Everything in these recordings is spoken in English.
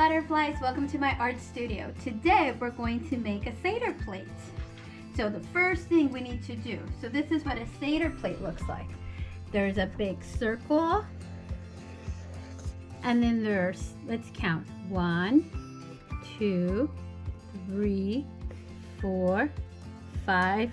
butterflies, welcome to my art studio. Today we're going to make a Seder plate. So the first thing we need to do, so this is what a Seder plate looks like. There's a big circle, and then there's, let's count, 1, 2, 3, 4, 5,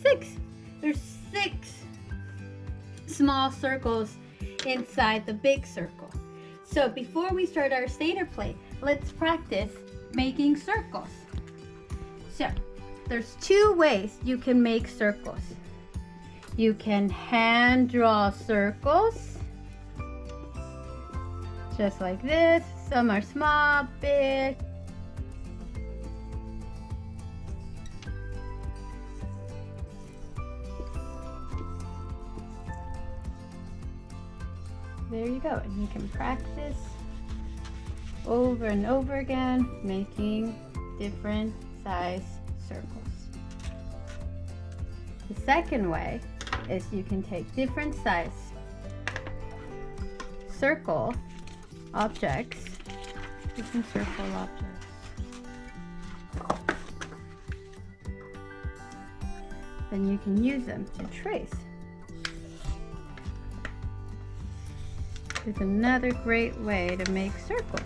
6. There's 6 small circles inside the big circle. So before we start our Seder plate, let's practice making circles. So there's 2 ways you can make circles. You can hand draw circles, just like this. Some are small, big. There you go, and you can practice over and over again making different size circles. The second way is you can take different size circle objects, different circle objects, then you can use them to trace. It's another great way to make circles.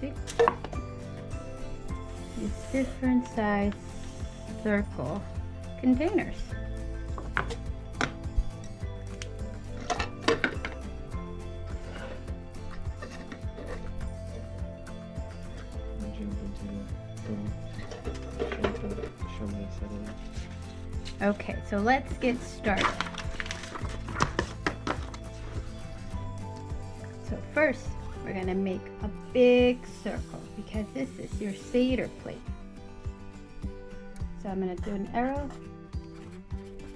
See? These different size circle containers. Okay, so let's get started. So first, we're gonna make a big circle because this is your Seder plate. So I'm gonna do an arrow.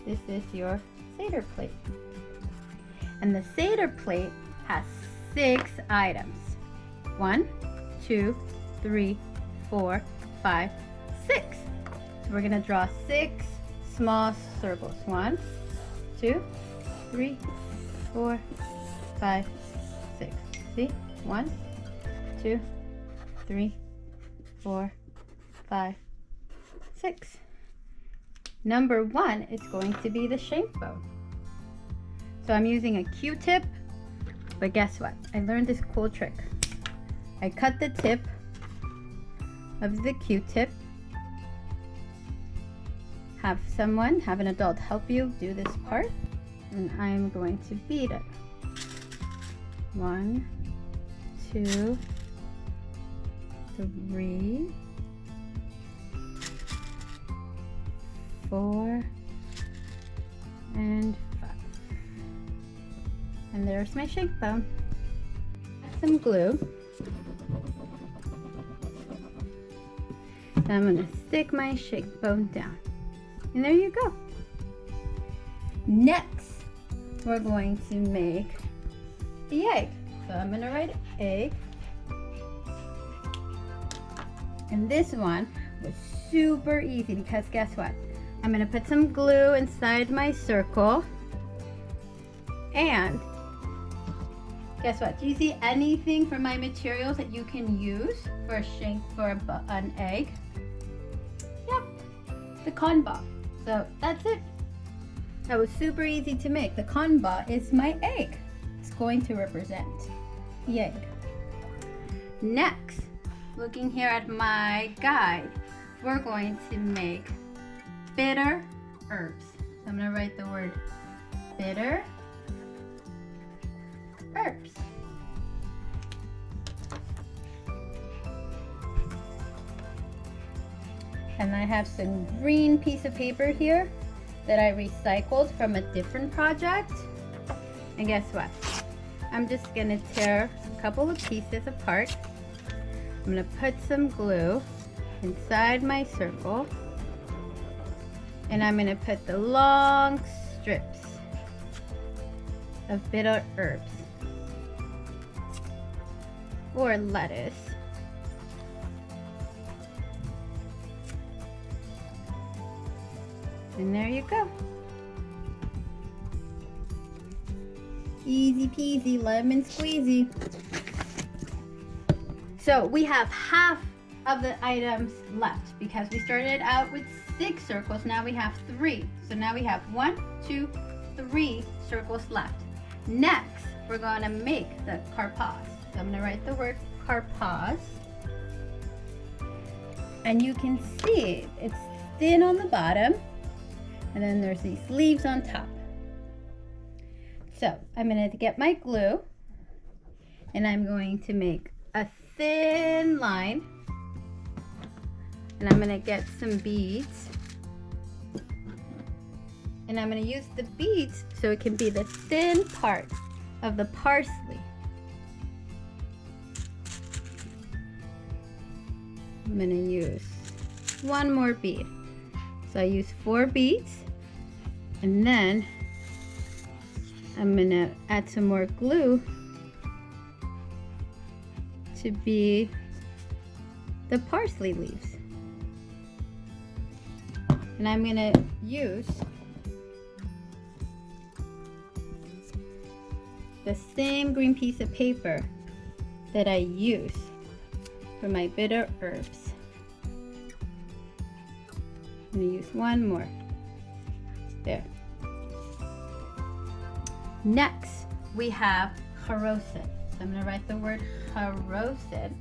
This is your Seder plate. And the Seder plate has 6 items. 1, 2, 3, 4, 5, 6. So we're gonna draw 6 small circles. 1, 2, 3, 4, 5, 6. See? 1, 2, 3, 4, 5, 6. Number 1 is going to be the shank bone. So I'm using a Q-tip, but guess what? I learned this cool trick. I cut the tip of the Q-tip. Have an adult help you do this part, and I'm going to beat it. 1, 2, 3, 4, and 5. And there's my shank bone. Add some glue. And I'm going to stick my shank bone down. And there you go. Next, we're going to make the egg. So I'm going to write egg. And this one was super easy because guess what? I'm going to put some glue inside my circle. And guess what? Do you see anything from my materials that you can use for a shank for an egg? Yep, the kanba. So that's it. That was super easy to make. The kanba is my egg. It's going to represent the egg. Next, looking here at my guide, we're going to make bitter herbs. So I'm going to write the word bitter herbs. And I have some green piece of paper here that I recycled from a different project. And guess what? I'm just gonna tear a couple of pieces apart. I'm gonna put some glue inside my circle. And I'm gonna put the long strips of bitter herbs or lettuce. And there you go. Easy peasy, lemon squeezy. So we have half of the items left because we started out with 6 circles. Now we have 3. So now we have 1, 2, 3 circles left. Next, we're going to make the karpaz. So I'm going to write the word karpaz. And you can see it's thin on the bottom. And then there's these leaves on top. So I'm going to get my glue. And I'm going to make a thin line. And I'm going to get some beads. And I'm going to use the beads so it can be the thin part of the parsley. I'm going to use one more bead. So I use 4 beads. And then I'm going to add some more glue to be the parsley leaves. And I'm going to use the same green piece of paper that I use for my bitter herbs. I'm going to use one more. There. Next, we have haroset. So I'm going to write the word haroset.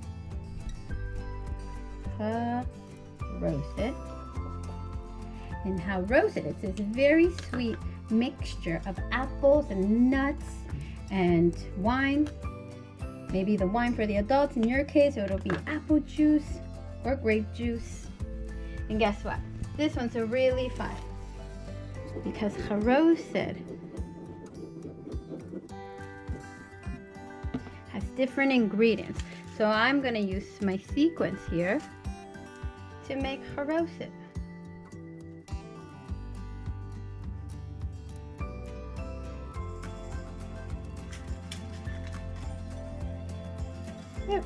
Haroset. And haroset, it's this very sweet mixture of apples and nuts and wine. Maybe the wine for the adults. In your case, it'll be apple juice or grape juice. And guess what? This one's a really fun because haroset has different ingredients. So I'm going to use my sequence here to make haroset. There.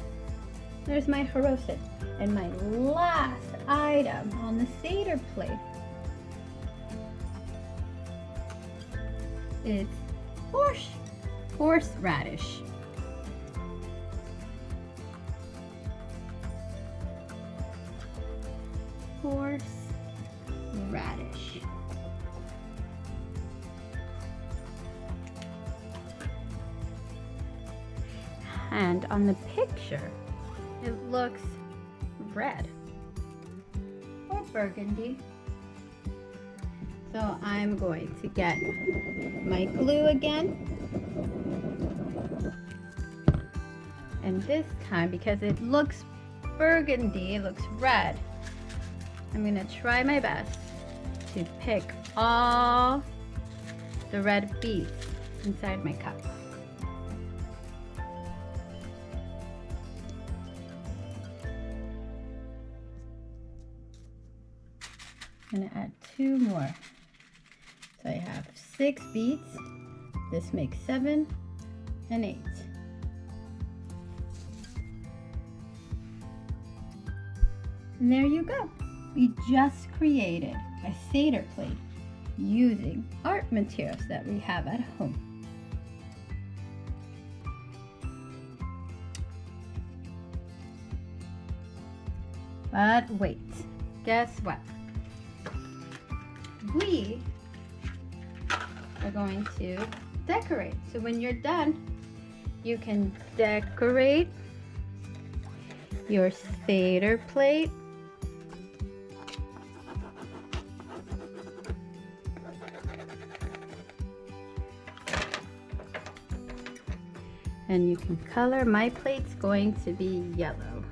There's my haroset. And my last item on the Seder plate is horseradish. Horseradish. And on the picture, it looks red or burgundy. So I'm going to get my glue again. And this time, because it looks burgundy, it looks red, I'm going to try my best to pick all the red beads inside my cup. I'm going to add 2 more. So I have 6 beads. This makes 7 and 8. And there you go. We just created a Seder plate using art materials that we have at home. But wait, guess what? We are going to decorate. So when you're done, you can decorate your Seder plate . And you can color. My plate's going to be yellow.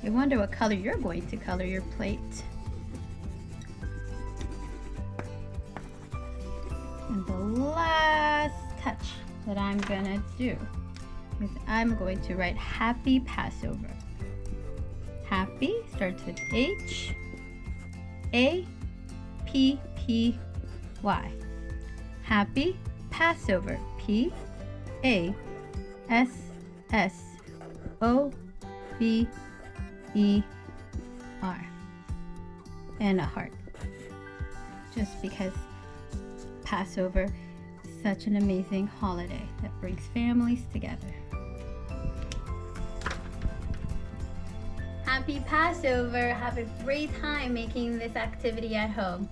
I wonder what color you're going to color your plate. And the last touch that I'm gonna do is I'm going to write Happy Passover. Happy starts with H A P P Y. Happy Passover. P A S S O V E R. And a heart. just because Passover is such an amazing holiday that brings families together. Happy Passover! Have a great time making this activity at home.